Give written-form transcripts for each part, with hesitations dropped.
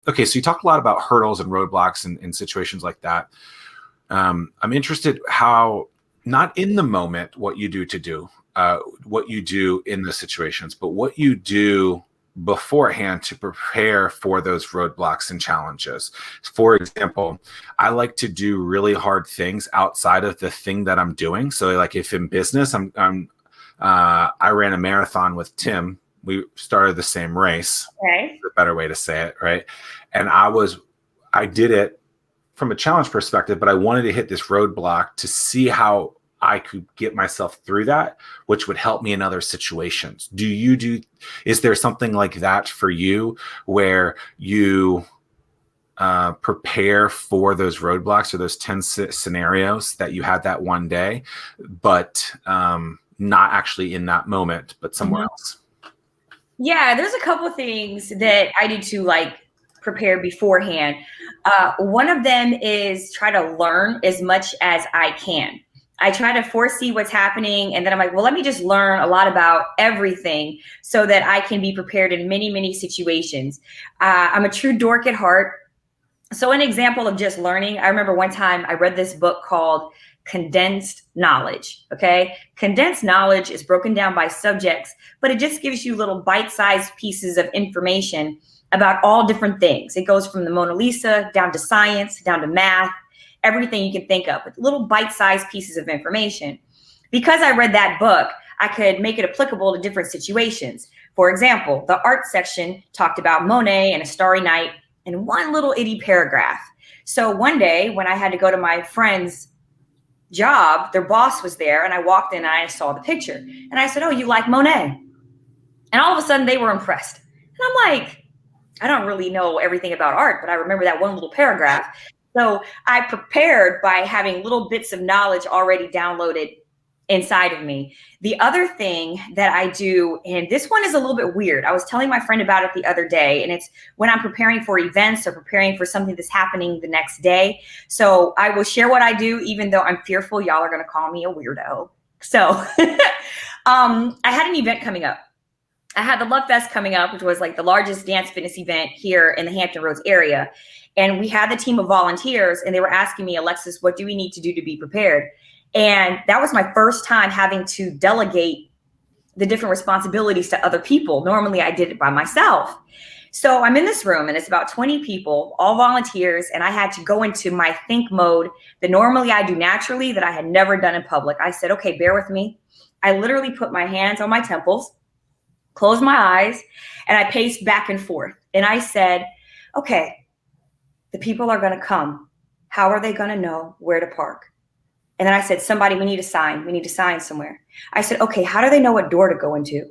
Okay, so you talk a lot about hurdles and roadblocks in situations like that. I'm interested how, not in the moment, what you do, what you do in the situations, but what you do beforehand to prepare for those roadblocks and challenges. For example, I like to do really hard things outside of the thing that I'm doing. So like if in business, I ran a marathon with Tim. We started the same race. Okay. The better way to say it, right? And I did it from a challenge perspective, but I wanted to hit this roadblock to see how I could get myself through that, which would help me in other situations. Is there something like that for you where you prepare for those roadblocks or those 10 scenarios that you had that one day, but not actually in that moment, but somewhere else? Yeah, there's a couple of things that I do to like prepare beforehand. One of them is try to learn as much as I can. I try to foresee what's happening, and then I'm like, well, let me just learn a lot about everything so that I can be prepared in many, many situations. I'm a true dork at heart. So an example of just learning, I remember one time I read this book called Condensed Knowledge. Okay. Condensed knowledge is broken down by subjects, but it just gives you little bite-sized pieces of information about all different things. It goes from the Mona Lisa down to science, down to math, everything you can think of, with little bite-sized pieces of information. Because I read that book, I could make it applicable to different situations. For example, the art section talked about Monet and A Starry Night in one little itty paragraph. So one day when I had to go to my friend's job, their boss was there, and I walked in and I saw the picture. And I said, oh, you like Monet? And all of a sudden they were impressed. And I'm like, I don't really know everything about art, but I remember that one little paragraph. So I prepared by having little bits of knowledge already downloaded inside of me. The other thing that I do, and this one is a little bit weird. I was telling my friend about it the other day, and it's when I'm preparing for events or preparing for something that's happening the next day. So I will share what I do, even though I'm fearful y'all are going to call me a weirdo. So I had an event coming up. I had the Love Fest coming up, which was like the largest dance fitness event here in the Hampton Roads area. And we had the team of volunteers, and they were asking me, Alexis, what do we need to do to be prepared? And that was my first time having to delegate the different responsibilities to other people. Normally I did it by myself. So I'm in this room and it's about 20 people, all volunteers. And I had to go into my think mode that normally I do naturally, that I had never done in public. I said, okay, bear with me. I literally put my hands on my temples, closed my eyes, and I paced back and forth. And I said, okay, the people are going to come. How are they going to know where to park? And then I said, somebody, we need a sign. We need a sign somewhere. I said, okay, how do they know what door to go into?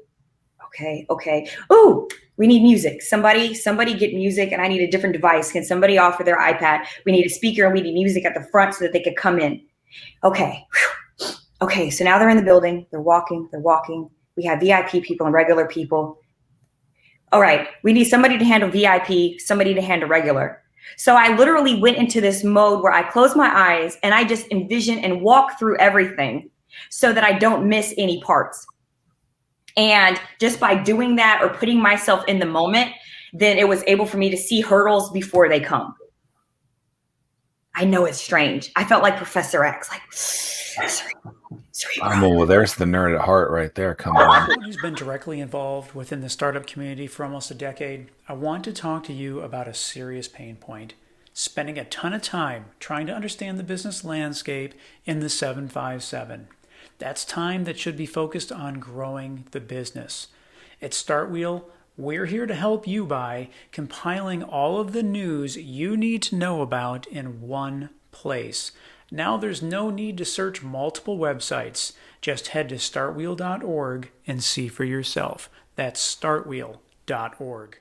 Okay. Ooh, we need music. Somebody get music, and I need a different device. Can somebody offer their iPad? We need a speaker, and we need music at the front so that they could come in. Okay. Okay, so now they're in the building. They're walking. We have VIP people and regular people. All right, we need somebody to handle VIP, somebody to handle regular. So I literally went into this mode where I closed my eyes and I just envision and walk through everything so that I don't miss any parts. And just by doing that or putting myself in the moment, then it was able for me to see hurdles before they come. I know it's strange. I felt like Professor X, Well, there's the nerd at heart right there. Come on. Someone who's been directly involved within the startup community for almost a decade, I want to talk to you about a serious pain point: spending a ton of time trying to understand the business landscape in the 757. That's time that should be focused on growing the business. At Startwheel, we're here to help you by compiling all of the news you need to know about in one place. Now there's no need to search multiple websites. Just head to startwheel.org and see for yourself. That's startwheel.org.